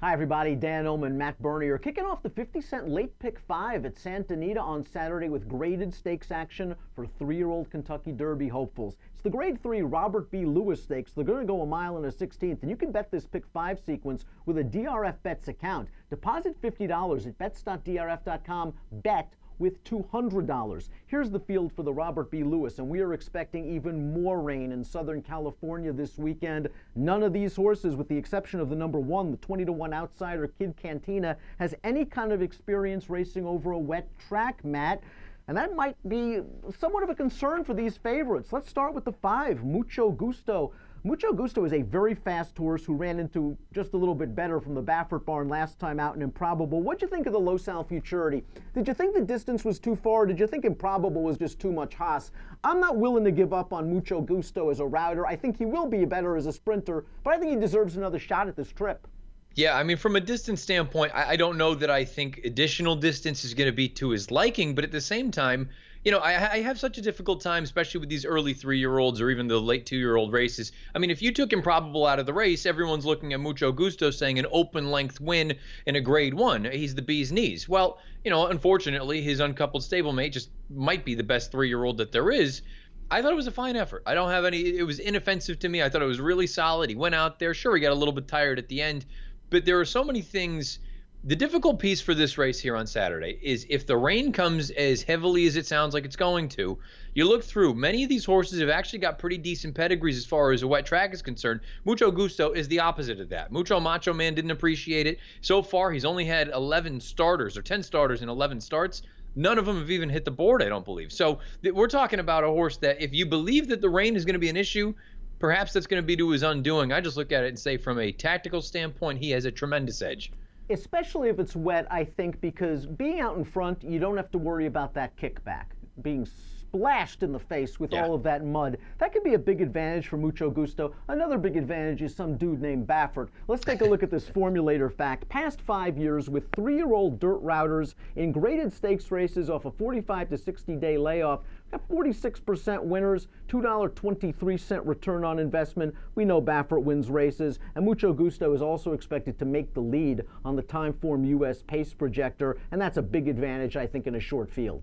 Hi everybody, Dan Illman, Matt Bernier, kicking off the 50-cent late pick 5 at Santa Anita on Saturday with graded stakes action for 3-year-old Kentucky Derby hopefuls. It's the grade 3 Robert B. Lewis Stakes. They're going to go a mile and a 16th, and you can bet this pick 5 sequence with a DRF Bets account. Deposit $50 at bets.drf.com, bet with $200. Here's the field for the Robert B. Lewis, and we are expecting even more rain in Southern California this weekend. None of these horses, with the exception of the number 1, the 20-to-1 outsider Kid Cantina, has any kind of experience racing over a wet track, Matt. And that might be somewhat of a concern for these favorites. Let's start with the 5, Mucho Gusto. Mucho Gusto is a very fast horse who ran into just a little bit better from the Baffert barn last time out in Improbable. What'd you think of the Los Al Futurity? Did you think the distance was too far? Did you think Improbable was just too much Haas? I'm not willing to give up on Mucho Gusto as a router. I think he will be better as a sprinter, but I think he deserves another shot at this trip. Yeah, I mean, from a distance standpoint, I don't know that I think additional distance is going to be to his liking, but at the same time, you know, I have such a difficult time, especially with these early 3-year-olds or even the late 2-year-old races. I mean, if you took Improbable out of the race, everyone's looking at Mucho Gusto saying an open length win in a grade 1. He's the bee's knees. Well, you know, unfortunately, his uncoupled stablemate just might be the best 3-year-old that there is. I thought it was a fine effort. I don't have any, it was inoffensive to me. I thought it was really solid. He went out there. Sure, he got a little bit tired at the end, but there are so many things. The difficult piece for this race here on Saturday is if the rain comes as heavily as it sounds like it's going to, you look through, many of these horses have actually got pretty decent pedigrees as far as a wet track is concerned. Mucho Gusto is the opposite of that. Mucho Macho Man didn't appreciate it. So far, he's only had 11 starters or 10 starters in 11 starts. None of them have even hit the board, I don't believe. So we're talking about a horse that if you believe that the rain is going to be an issue, perhaps that's going to be to his undoing. I just look at it and say from a tactical standpoint, he has a tremendous edge. Especially if it's wet, I think, because being out in front, you don't have to worry about that kickback. Being splashed in the face with all of that mud, that could be a big advantage for Mucho Gusto. Another big advantage is some dude named Baffert. Let's take a look at this formulator fact. Past 5 years with 3-year-old dirt routers in graded stakes races off a 45 to 60-day layoff, got 46% winners, $2.23 return on investment. We know Baffert wins races, and Mucho Gusto is also expected to make the lead on the Timeform US pace projector, and that's a big advantage, I think, in a short field.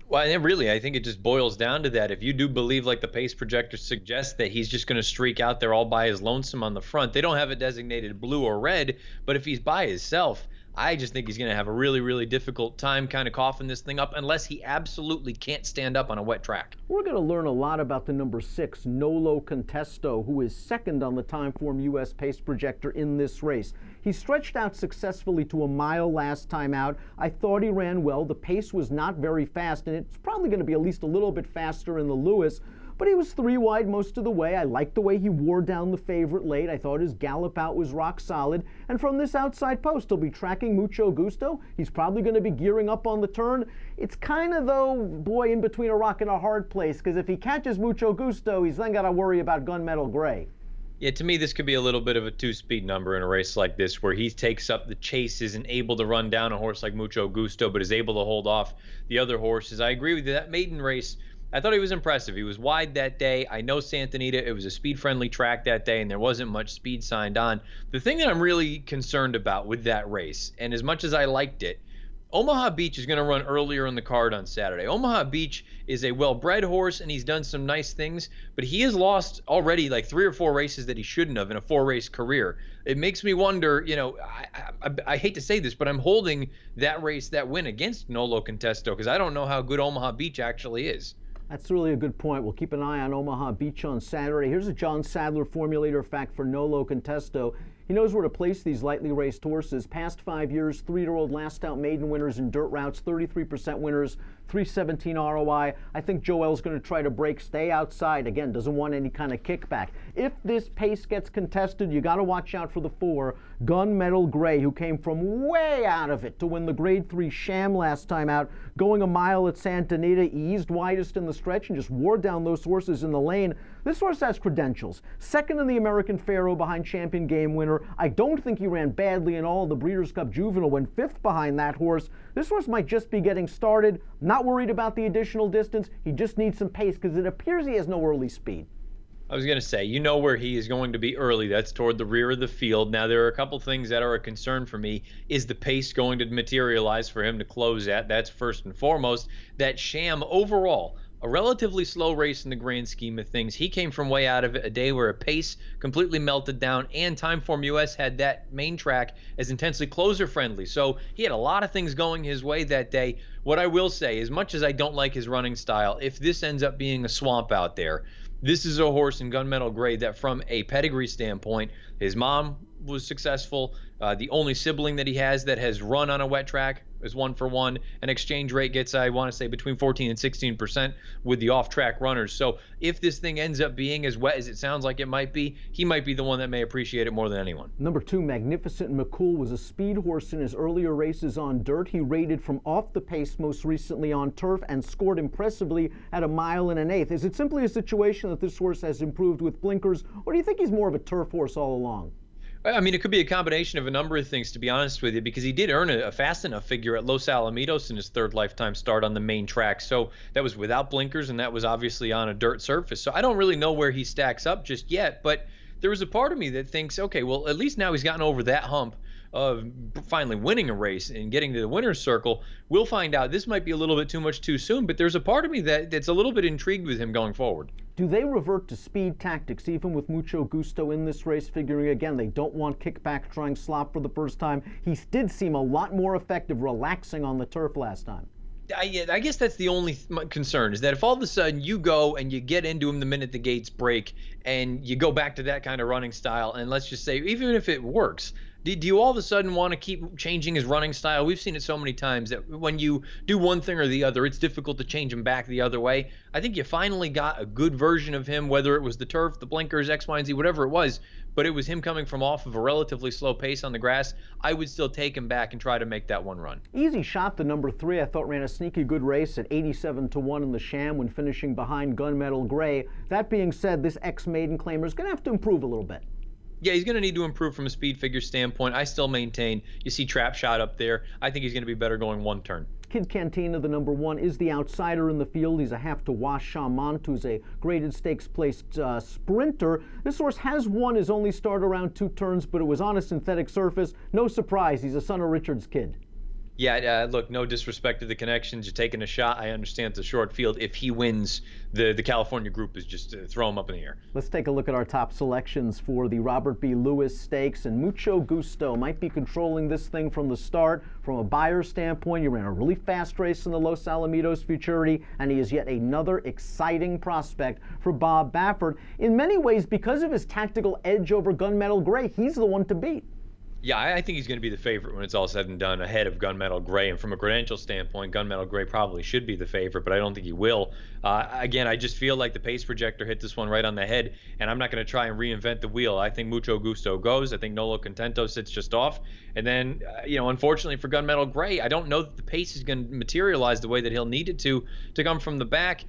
Well, and really, I think it just boils down to that. If you do believe, like the pace projector suggests, that he's just going to streak out there all by his lonesome on the front, they don't have it designated blue or red, but if he's by himself, I just think he's going to have a really, really difficult time kind of coughing this thing up unless he absolutely can't stand up on a wet track. We're going to learn a lot about the number 6, Nolo Contesto, who is second on the Timeform US pace projector in this race. He stretched out successfully to a mile last time out. I thought he ran well. The pace was not very fast, and it's probably going to be at least a little bit faster in the Lewis. But he was 3 wide most of the way. I liked the way he wore down the favorite late. I thought his gallop out was rock solid. And from this outside post, he'll be tracking Mucho Gusto. He's probably going to be gearing up on the turn. It's kind of, though, boy, in between a rock and a hard place, because if he catches Mucho Gusto, he's then got to worry about Gunmetal Gray. Yeah, to me, this could be a little bit of a 2-speed number in a race like this, where he takes up the chase, isn't able to run down a horse like Mucho Gusto, but is able to hold off the other horses. I agree with you. That maiden race, I thought he was impressive. He was wide that day. I know Santa Anita, it was a speed-friendly track that day, and there wasn't much speed signed on. The thing that I'm really concerned about with that race, and as much as I liked it, Omaha Beach is going to run earlier in the card on Saturday. Omaha Beach is a well-bred horse, and he's done some nice things, but he has lost already like 3 or 4 races that he shouldn't have in a 4-race career. It makes me wonder, you know, I hate to say this, but I'm holding that race, that win against Nolo Contesto, because I don't know how good Omaha Beach actually is. That's really a good point. We'll keep an eye on Omaha Beach on Saturday. Here's a John Sadler formulator fact for Nolo Contesto. He knows where to place these lightly raced horses. Past 5 years, 3-year-old last out maiden winners in dirt routes, 33% winners, 317 ROI. I think Joel's going to try to break, stay outside. Again, doesn't want any kind of kickback. If this pace gets contested, you got to watch out for the 4, Gunmetal Gray, who came from way out of it to win the grade 3 sham last time out, going a mile at Santa Anita, eased widest in the stretch and just wore down those horses in the lane. This horse has credentials. Second in the American Pharaoh behind champion game winner. I don't think he ran badly in all of the Breeders' Cup Juvenile, went 5th behind that horse. This horse might just be getting started. Not worried about the additional distance. He just needs some pace because it appears he has no early speed. I was going to say, you know where he is going to be early. That's toward the rear of the field. Now, there are a couple things that are a concern for me. Is the pace going to materialize for him to close at? That's first and foremost. That sham overall, a relatively slow race in the grand scheme of things. He came from way out of it, a day where a pace completely melted down, and Timeform US had that main track as intensely closer friendly. So he had a lot of things going his way that day. What I will say, as much as I don't like his running style, if this ends up being a swamp out there, this is a horse in gunmetal gray that, from a pedigree standpoint, his mom was successful. The only sibling that he has that has run on a wet track is 1-for-1. An exchange rate gets, I want to say, between 14 and 16% with the off-track runners. So if this thing ends up being as wet as it sounds like it might be, he might be the one that may appreciate it more than anyone. Number 2, Magnificent Mccool, was a speed horse in his earlier races on dirt. He rated from off the pace most recently on turf and scored impressively at 1 1/8. Is it simply a situation that this horse has improved with blinkers, or do you think he's more of a turf horse all along? I mean, it could be a combination of a number of things, to be honest with you, because he did earn a fast enough figure at Los Alamitos in his third lifetime start on the main track. So that was without blinkers, and that was obviously on a dirt surface. So I don't really know where he stacks up just yet, but there was a part of me that thinks, okay, well, at least now he's gotten over that hump of finally winning a race and getting to the winner's circle. We'll find out. This might be a little bit too much too soon, but there's a part of me that's a little bit intrigued with him going forward. Do they revert to speed tactics, even with Mucho Gusto in this race, figuring, again, they don't want kickback, trying slop for the first time? He did seem a lot more effective relaxing on the turf last time. I guess that's the only concern, is that if all of a sudden you go and you get into him the minute the gates break and you go back to that kind of running style, and let's just say, even if it works, do you all of a sudden want to keep changing his running style? We've seen it so many times that when you do one thing or the other, it's difficult to change him back the other way. I think you finally got a good version of him, whether it was the turf, the blinkers, X, Y, and Z, whatever it was, but it was him coming from off of a relatively slow pace on the grass. I would still take him back and try to make that one run. Easy Shot, the number 3, I thought ran a sneaky good race at 87-1 in the sham when finishing behind Gunmetal Gray. That being said, this ex-maiden claimer is going to have to improve a little bit. Yeah, he's going to need to improve from a speed figure standpoint. I still maintain, you see Trap Shot up there. I think he's going to be better going one turn. Kid Cantina, the number 1, is the outsider in the field. He's a half-to-wash Chamont, who's a graded stakes-placed sprinter. This horse has won his only start around 2 turns, but it was on a synthetic surface. No surprise, he's a son of Richard's kid. Yeah, look, no disrespect to the connections. You're taking a shot. I understand it's a short field. If he wins, the California group is just throw him up in the air. Let's take a look at our top selections for the Robert B. Lewis Stakes. And Mucho Gusto might be controlling this thing from the start. From a buyer standpoint, he ran a really fast race in the Los Alamitos Futurity, and he is yet another exciting prospect for Bob Baffert. In many ways, because of his tactical edge over Gunmetal Gray, he's the one to beat. Yeah, I think he's going to be the favorite when it's all said and done, ahead of Gunmetal Gray. And from a credential standpoint, Gunmetal Gray probably should be the favorite, but I don't think he will. Again, I just feel like the pace projector hit this one right on the head, and I'm not going to try and reinvent the wheel. I think Mucho Gusto goes. I think Nolo Contento sits just off. And then, unfortunately for Gunmetal Gray, I don't know that the pace is going to materialize the way that he'll need it to come from the back.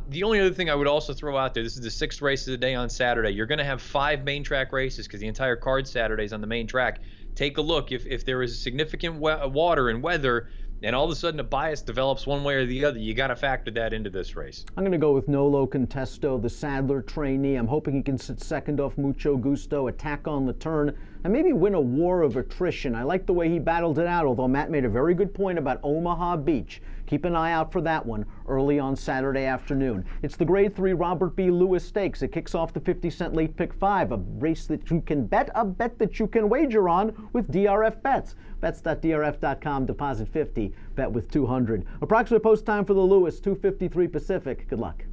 The only other thing I would also throw out there, this is the 6th race of the day on Saturday. You're going to have 5 main track races because the entire card Saturday is on the main track. Take a look. If there is significant water and weather, and all of a sudden a bias develops one way or the other, you got to factor that into this race. I'm going to go with Nolo Contesto, the Sadler trainee. I'm hoping he can sit second off Mucho Gusto, attack on the turn, and maybe win a war of attrition. I like the way he battled it out, although Matt made a very good point about Omaha Beach. Keep an eye out for that one early on Saturday afternoon. It's the Grade 3 Robert B. Lewis Stakes. It kicks off the 50-cent late pick 5, a race that you can bet, a bet that you can wager on with DRF Bets. Bets.drf.com, deposit 50, bet with 200. Approximate post time for the Lewis, 2:53 Pacific. Good luck.